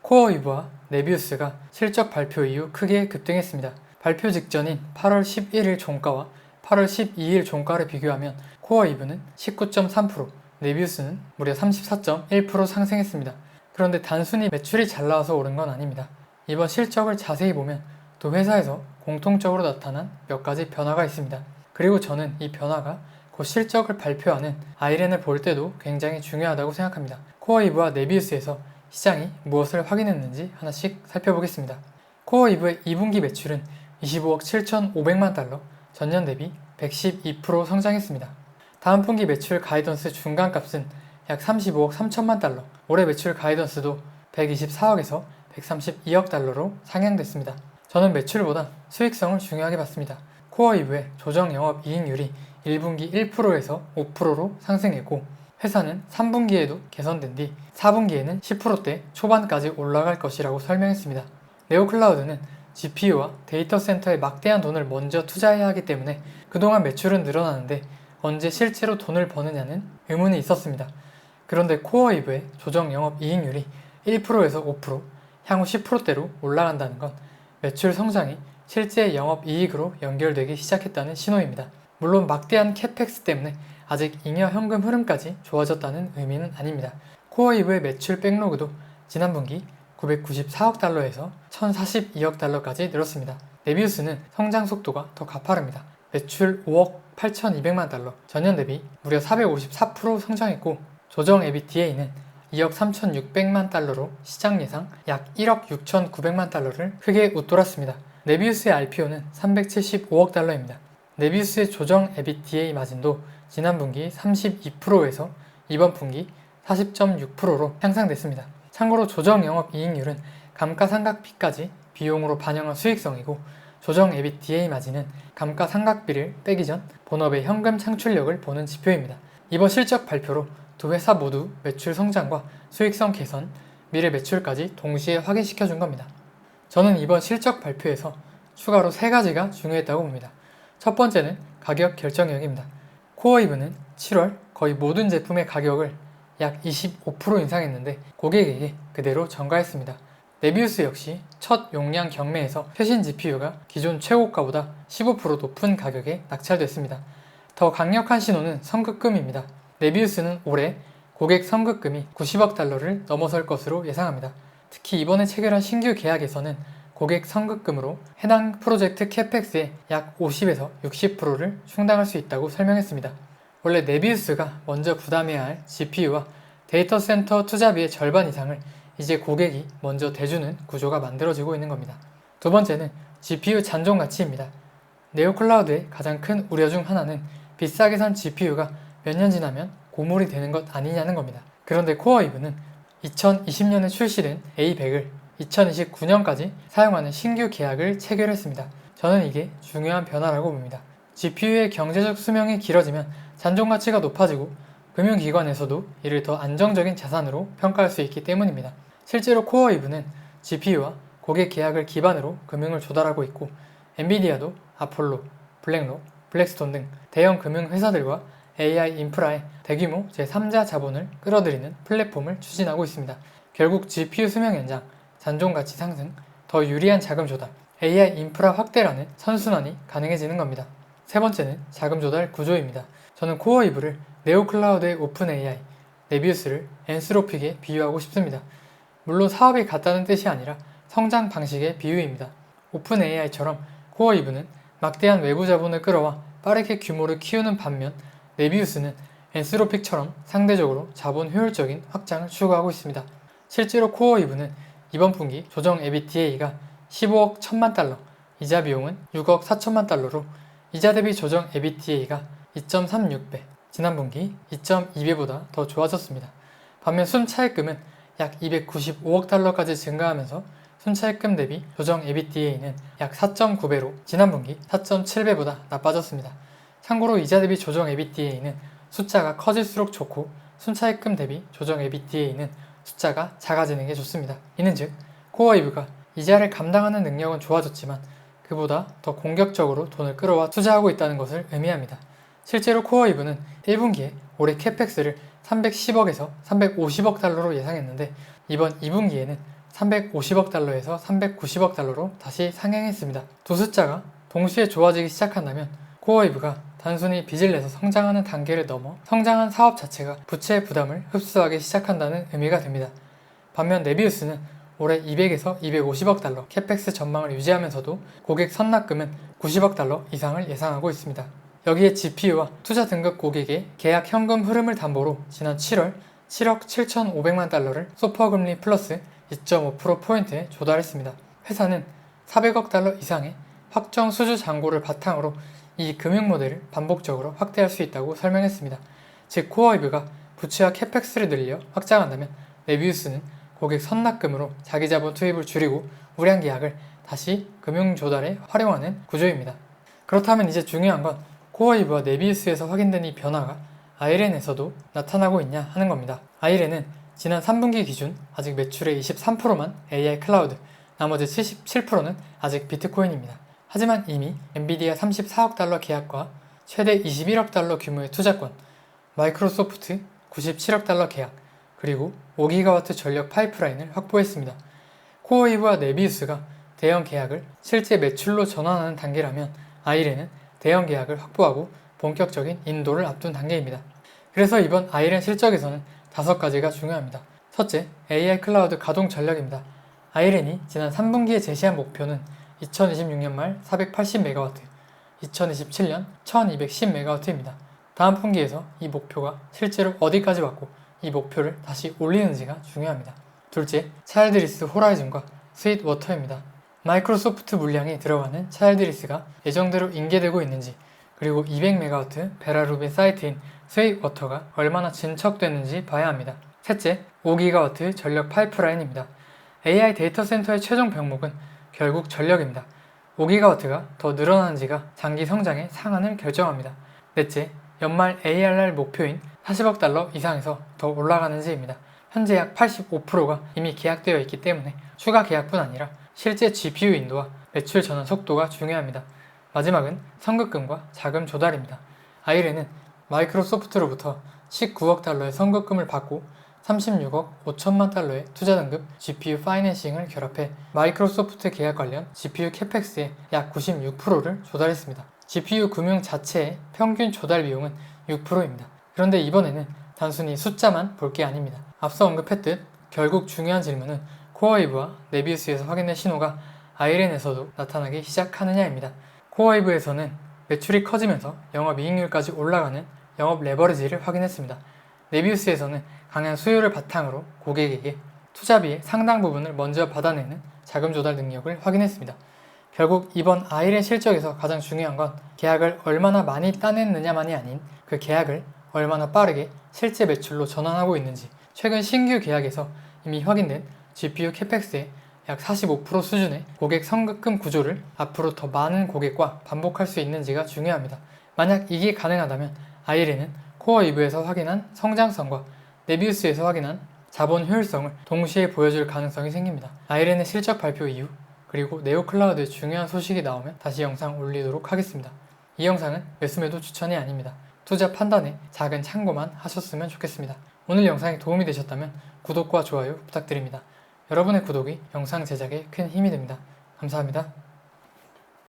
코어이브와 네비우스가 실적 발표 이후 크게 급등했습니다. 발표 직전인 8월 11일 종가와 8월 12일 종가를 비교하면 코어이브는 19.3%, 네비우스는 무려 34.1% 상승했습니다. 그런데 단순히 매출이 잘 나와서 오른 건 아닙니다. 이번 실적을 자세히 보면 두 회사에서 공통적으로 나타난 몇 가지 변화가 있습니다. 그리고 저는 이 변화가 곧 실적을 발표하는 아이렌을 볼 때도 굉장히 중요하다고 생각합니다. 코어이브와 네비우스에서 시장이 무엇을 확인했는지 하나씩 살펴보겠습니다. 코어이브의 2분기 매출은 25억 7,500만 달러, 전년 대비 112% 성장했습니다. 다음 분기 매출 가이던스 중간값은 약 35억 3천만 달러, 올해 매출 가이던스도 124억에서 132억 달러로 상향됐습니다. 저는 매출보다 수익성을 중요하게 봤습니다. 코어이브의 조정 영업 이익률이 1분기 1%에서 5%로 상승했고 회사는 3분기에도 개선된 뒤 4분기에는 10%대 초반까지 올라갈 것이라고 설명했습니다. 네오클라우드는 GPU와 데이터 센터에 막대한 돈을 먼저 투자해야 하기 때문에 그동안 매출은 늘어나는데 언제 실제로 돈을 버느냐는 의문이 있었습니다. 그런데 코어이브의 조정 영업 이익률이 1%에서 5%, 향후 10%대로 올라간다는 건 매출 성장이 실제 영업 이익으로 연결되기 시작했다는 신호입니다. 물론 막대한 캐펙스 때문에 아직 잉여 현금 흐름까지 좋아졌다는 의미는 아닙니다. 코어이브의 매출 백로그도 지난 분기 994억 달러에서 1042억 달러까지 늘었습니다. 네비우스는 성장 속도가 더 가파릅니다. 매출 5억 8,200만 달러, 전년 대비 무려 454% 성장했고 조정 EBITDA는 2억 3,600만 달러로 시장 예상 약 1억 6,900만 달러를 크게 웃돌았습니다. 네비우스의 IPO는 375억 달러입니다. 네비우스의 조정 EBITDA 마진도 지난 분기 32%에서 이번 분기 40.6%로 향상됐습니다. 참고로 조정 영업 이익률은 감가상각비까지 비용으로 반영한 수익성이고 조정 EBITDA 마진은 감가상각비를 빼기 전 본업의 현금 창출력을 보는 지표입니다. 이번 실적 발표로 두 회사 모두 매출 성장과 수익성 개선, 미래 매출까지 동시에 확인시켜준 겁니다. 저는 이번 실적 발표에서 추가로 3가지가 중요했다고 봅니다. 첫 번째는 가격 결정력입니다. 코어이브는 7월 거의 모든 제품의 가격을 약 25% 인상했는데 고객에게 그대로 전가했습니다. 네비우스 역시 첫 용량 경매에서 최신 GPU가 기존 최고가보다 15% 높은 가격에 낙찰됐습니다. 더 강력한 신호는 선급금입니다. 네비우스는 올해 고객 선급금이 90억 달러를 넘어설 것으로 예상합니다. 특히 이번에 체결한 신규 계약에서는 고객 선급금으로 해당 프로젝트 캐펙스의 약 50에서 60%를 충당할 수 있다고 설명했습니다. 원래 네비우스가 먼저 부담해야 할 GPU와 데이터 센터 투자비의 절반 이상을 이제 고객이 먼저 대주는 구조가 만들어지고 있는 겁니다. 두 번째는 GPU 잔존 가치입니다. 네오클라우드의 가장 큰 우려 중 하나는 비싸게 산 GPU가 몇 년 지나면 고물이 되는 것 아니냐는 겁니다. 그런데 코어이브는 2020년에 출시된 A100을 2029년까지 사용하는 신규 계약을 체결했습니다. 저는 이게 중요한 변화라고 봅니다. GPU의 경제적 수명이 길어지면 잔존 가치가 높아지고 금융기관에서도 이를 더 안정적인 자산으로 평가할 수 있기 때문입니다. 실제로 코어이브는 GPU와 고객 계약을 기반으로 금융을 조달하고 있고 엔비디아도 아폴로, 블랙록, 블랙스톤 등 대형 금융회사들과 AI 인프라에 대규모 제3자 자본을 끌어들이는 플랫폼을 추진하고 있습니다. 결국 GPU 수명 연장, 잔존 가치 상승, 더 유리한 자금 조달, AI 인프라 확대라는 선순환이 가능해지는 겁니다. 세 번째는 자금 조달 구조입니다. 저는 코어이브를 네오클라우드의 오픈 AI, 네비우스를 엔스로픽에 비유하고 싶습니다. 물론 사업이 같다는 뜻이 아니라 성장 방식의 비유입니다. 오픈 AI처럼 코어이브는 막대한 외부 자본을 끌어와 빠르게 규모를 키우는 반면 네비우스는 엔스로픽처럼 상대적으로 자본 효율적인 확장을 추구하고 있습니다. 실제로 코어이브는 이번 분기 조정 EBITDA가 15억 1천만 달러, 이자 비용은 6억 4천만 달러로 이자 대비 조정 EBITDA가 2.36배, 지난 분기 2.2배보다 더 좋아졌습니다. 반면 순차입금은 약 295억 달러까지 증가하면서 순차입금 대비 조정 EBITDA는 약 4.9배로 지난 분기 4.7배보다 나빠졌습니다. 참고로 이자 대비 조정 EBITDA는 숫자가 커질수록 좋고 순차입금 대비 조정 EBITDA는 숫자가 작아지는 게 좋습니다. 이는 즉 코어이브가 이자를 감당하는 능력은 좋아졌지만 그보다 더 공격적으로 돈을 끌어와 투자하고 있다는 것을 의미합니다. 실제로 코어이브는 1분기에 올해 캐펙스를 310억에서 350억 달러로 예상했는데 이번 2분기에는 350억 달러에서 390억 달러로 다시 상향했습니다. 두 숫자가 동시에 좋아지기 시작한다면 코어웨이브가 단순히 빚을 내서 성장하는 단계를 넘어 성장한 사업 자체가 부채 부담을 흡수하기 시작한다는 의미가 됩니다. 반면 네비우스는 올해 200에서 250억 달러 캐펙스 전망을 유지하면서도 고객 선납금은 90억 달러 이상을 예상하고 있습니다. 여기에 GPU와 투자 등급 고객의 계약 현금 흐름을 담보로 지난 7월 7억 7,500만 달러를 소퍼금리 플러스 2.5%포인트에 조달했습니다. 회사는 400억 달러 이상의 확정 수주 잔고를 바탕으로 이 금융 모델을 반복적으로 확대할 수 있다고 설명했습니다. 즉 코어웨이브가 부채와 캐펙스를 늘려 확장한다면 네비우스는 고객 선납금으로 자기 자본 투입을 줄이고 우량 계약을 다시 금융 조달에 활용하는 구조입니다. 그렇다면 이제 중요한 건 코어웨이브와 네비우스에서 확인된 이 변화가 아이렌에서도 나타나고 있냐 하는 겁니다. 아이렌은 지난 3분기 기준 아직 매출의 23%만 AI 클라우드, 나머지 77%는 아직 비트코인입니다. 하지만 이미 엔비디아 34억 달러 계약과 최대 21억 달러 규모의 투자권, 마이크로소프트 97억 달러 계약, 그리고 5기가와트 전력 파이프라인을 확보했습니다. 코어웨이브와 네비우스가 대형 계약을 실제 매출로 전환하는 단계라면 아이렌은 대형 계약을 확보하고 본격적인 인도를 앞둔 단계입니다. 그래서 이번 아이렌 실적에서는 5가지가 중요합니다. 첫째, AI 클라우드 가동 전력입니다. 아이렌이 지난 3분기에 제시한 목표는 2026년 말 480MW, 2027년 1210MW입니다. 다음 분기에서 이 목표가 실제로 어디까지 왔고 이 목표를 다시 올리는지가 중요합니다. 둘째, 차일드리스 호라이즌과 스윗워터입니다. 마이크로소프트 물량이 들어가는 차일드리스가 예정대로 인계되고 있는지, 그리고 200MW 베라루빈 사이트인 스윗워터가 얼마나 진척됐는지 봐야 합니다. 셋째, 5기가와트 전력 파이프라인입니다. AI 데이터 센터의 최종 병목은 결국 전력입니다. 5기가와트가 더 늘어나는지가 장기 성장의 상한을 결정합니다. 넷째, 연말 ARR 목표인 40억 달러 이상에서 더 올라가는지입니다. 현재 약 85%가 이미 계약되어 있기 때문에 추가 계약뿐 아니라 실제 GPU 인도와 매출 전환 속도가 중요합니다. 마지막은 선급금과 자금 조달입니다. 아이렌은 마이크로소프트로부터 19억 달러의 선급금을 받고 36억 5천만 달러의 투자 등급 GPU 파이낸싱을 결합해 마이크로소프트 계약 관련 GPU 캐펙스의 약 96%를 조달했습니다. GPU 금융 자체의 평균 조달 비용은 6%입니다. 그런데 이번에는 단순히 숫자만 볼 게 아닙니다. 앞서 언급했듯 결국 중요한 질문은 코어웨이브와 네비우스에서 확인된 신호가 아이렌에서도 나타나기 시작하느냐입니다. 코어웨이브에서는 매출이 커지면서 영업이익률까지 올라가는 영업 레버리지를 확인했습니다. 네비우스에서는 강한 수요를 바탕으로 고객에게 투자비의 상당 부분을 먼저 받아내는 자금 조달 능력을 확인했습니다. 결국 이번 아이렌 실적에서 가장 중요한 건 계약을 얼마나 많이 따냈느냐만이 아닌 그 계약을 얼마나 빠르게 실제 매출로 전환하고 있는지, 최근 신규 계약에서 이미 확인된 GPU 캐펙스의 약 45% 수준의 고객 선급금 구조를 앞으로 더 많은 고객과 반복할 수 있는지가 중요합니다. 만약 이게 가능하다면 아이렌은 코어웨이브에서 확인한 성장성과 네비우스에서 확인한 자본 효율성을 동시에 보여줄 가능성이 생깁니다. 아이렌의 실적 발표 이후 그리고 네오클라우드의 중요한 소식이 나오면 다시 영상 올리도록 하겠습니다. 이 영상은 매수매도 추천이 아닙니다. 투자 판단에 작은 참고만 하셨으면 좋겠습니다. 오늘 영상이 도움이 되셨다면 구독과 좋아요 부탁드립니다. 여러분의 구독이 영상 제작에 큰 힘이 됩니다. 감사합니다.